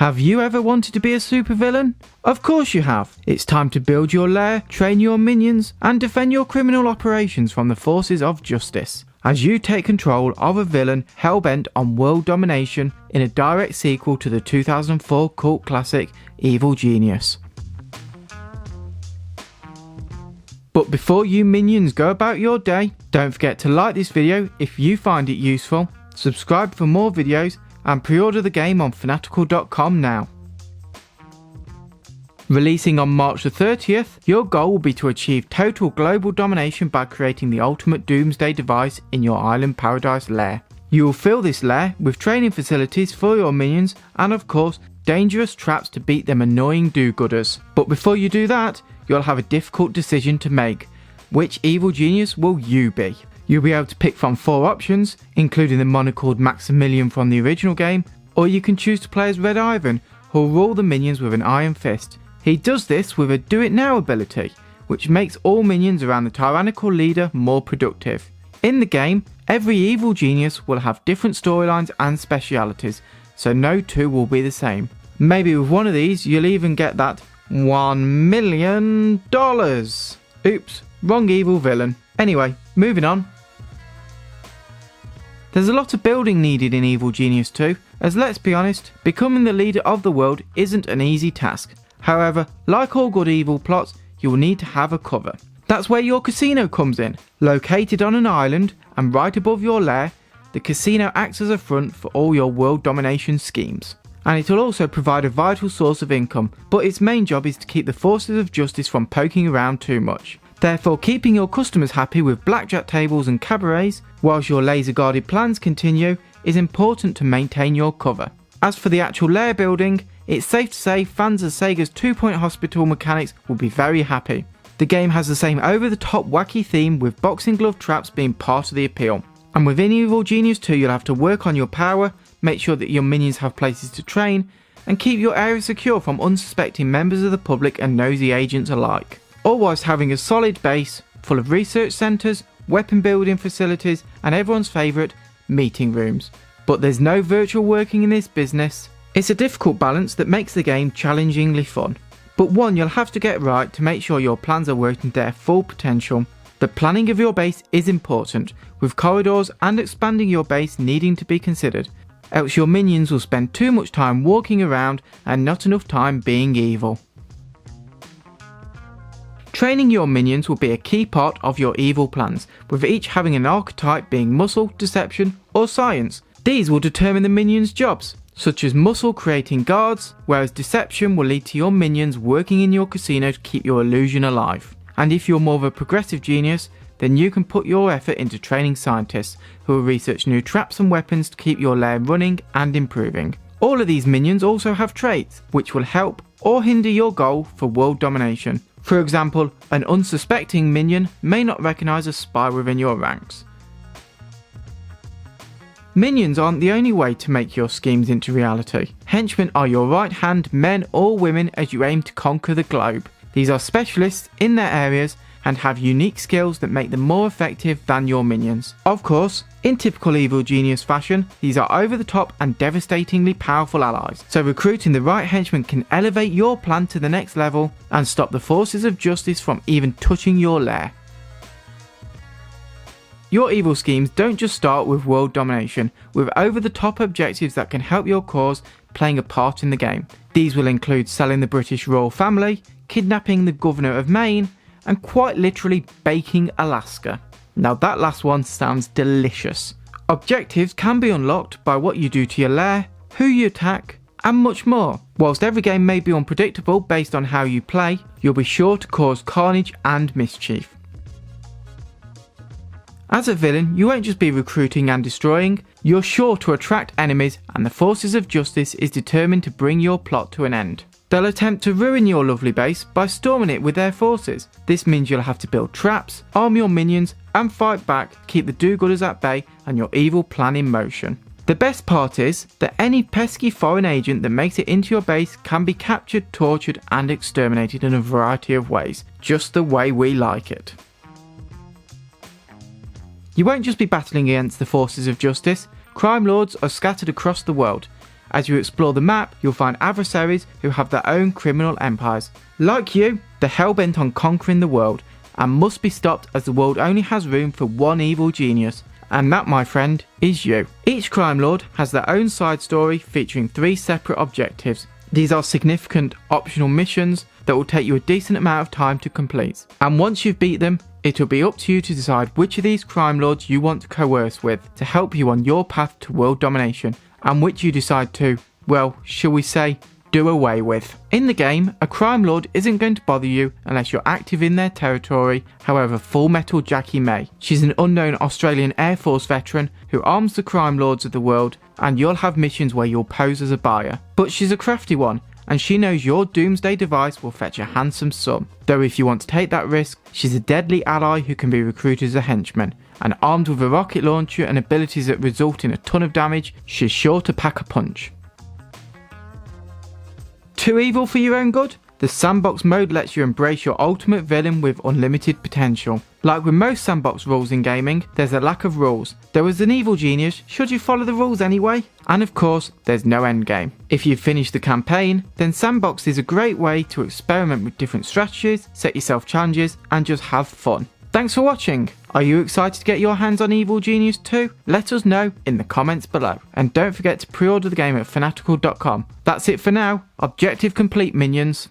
Have you ever wanted to be a supervillain? Of course you have. It's time to build your lair, train your minions, and defend your criminal operations from the forces of justice, as you take control of a villain hell-bent on world domination in a direct sequel to the 2004 cult classic Evil Genius. But before you minions go about your day, don't forget to like this video if you find it useful, subscribe for more videos, and pre-order the game on Fanatical.com now. Releasing on March the 30th, your goal will be to achieve total global domination by creating the ultimate Doomsday Device in your island paradise lair. You will fill this lair with training facilities for your minions and of course dangerous traps to beat them annoying do-gooders. But before you do that, you'll have a difficult decision to make. Which evil genius will you be? You'll be able to pick from 4 options, including the monocled Maximilian from the original game, or you can choose to play as Red Ivan, who will rule the minions with an iron fist. He does this with a do it now ability, which makes all minions around the tyrannical leader more productive. In the game, every evil genius will have different storylines and specialities, so no two will be the same. Maybe with one of these you'll even get that $1 million. Oops, wrong evil villain. Anyway, moving on. There's a lot of building needed in Evil Genius 2, as let's be honest, becoming the leader of the world isn't an easy task. However, like all good evil plots, you will need to have a cover. That's where your casino comes in. Located on an island and right above your lair, the casino acts as a front for all your world domination schemes. And it will also provide a vital source of income, but its main job is to keep the forces of justice from poking around too much. Therefore, keeping your customers happy with blackjack tables and cabarets, whilst your laser guarded plans continue, is important to maintain your cover. As for the actual lair building, it's safe to say fans of Sega's 2-point hospital mechanics will be very happy. The game has the same over-the-top wacky theme, with boxing glove traps being part of the appeal. And within Evil Genius 2 you'll have to work on your power, make sure that your minions have places to train, and keep your area secure from unsuspecting members of the public and nosy agents alike. All whilst having a solid base, full of research centres, weapon building facilities, and everyone's favourite, meeting rooms. But there's no virtual working in this business. It's a difficult balance that makes the game challengingly fun, but one you'll have to get right to make sure your plans are working to their full potential. The planning of your base is important, with corridors and expanding your base needing to be considered, else your minions will spend too much time walking around and not enough time being evil. Training your minions will be a key part of your evil plans, with each having an archetype being muscle, deception, or science. These will determine the minions' jobs, such as muscle creating guards, whereas deception will lead to your minions working in your casino to keep your illusion alive. And if you're more of a progressive genius, then you can put your effort into training scientists, who will research new traps and weapons to keep your lair running and improving. All of these minions also have traits, which will help or hinder your goal for world domination. For example, an unsuspecting minion may not recognise a spy within your ranks. Minions aren't the only way to make your schemes into reality. Henchmen are your right hand men or women as you aim to conquer the globe. These are specialists in their areas and have unique skills that make them more effective than your minions. Of course, in typical Evil Genius fashion, these are over the top and devastatingly powerful allies, so recruiting the right henchmen can elevate your plan to the next level and stop the forces of justice from even touching your lair. Your evil schemes don't just start with world domination, with over the top objectives that can help your cause playing a part in the game. These will include selling the British royal family, kidnapping the governor of Maine, and quite literally baking Alaska. Now that last one sounds delicious. Objectives can be unlocked by what you do to your lair, who you attack, and much more. Whilst every game may be unpredictable based on how you play, you'll be sure to cause carnage and mischief. As a villain, you won't just be recruiting and destroying, you're sure to attract enemies, and the forces of justice is determined to bring your plot to an end. They'll attempt to ruin your lovely base by storming it with their forces. This means you'll have to build traps, arm your minions, and fight back to keep the do-gooders at bay and your evil plan in motion. The best part is that any pesky foreign agent that makes it into your base can be captured, tortured, and exterminated in a variety of ways, just the way we like it. You won't just be battling against the forces of justice. Crime lords are scattered across the world, As you explore the map, you'll find adversaries who have their own criminal empires. Like you, they're hell-bent on conquering the world, and must be stopped as the world only has room for one evil genius. And that, my friend, is you. Each crime lord has their own side story featuring 3 separate objectives. These are significant optional missions that will take you a decent amount of time to complete. And once you've beat them, it'll be up to you to decide which of these crime lords you want to coerce with to help you on your path to world domination, and which you decide to, well, shall we say, do away with. In the game, a crime lord isn't going to bother you unless you're active in their territory, however Full Metal Jackie may. She's an unknown Australian Air Force veteran who arms the crime lords of the world, and you'll have missions where you'll pose as a buyer. But she's a crafty one, and she knows your Doomsday Device will fetch a handsome sum. Though if you want to take that risk, she's a deadly ally who can be recruited as a henchman, and armed with a rocket launcher and abilities that result in a ton of damage, she's sure to pack a punch. Too evil for your own good? The Sandbox Mode lets you embrace your ultimate villain with unlimited potential. Like with most sandbox rules in gaming, there's a lack of rules. There is an evil genius, should you follow the rules anyway? And of course, there's no endgame. If you've finished the campaign, then Sandbox is a great way to experiment with different strategies, set yourself challenges, and just have fun. Thanks for watching. Are you excited to get your hands on Evil Genius 2? Let us know in the comments below. And don't forget to pre-order the game at fanatical.com. That's it for now. Objective complete, minions.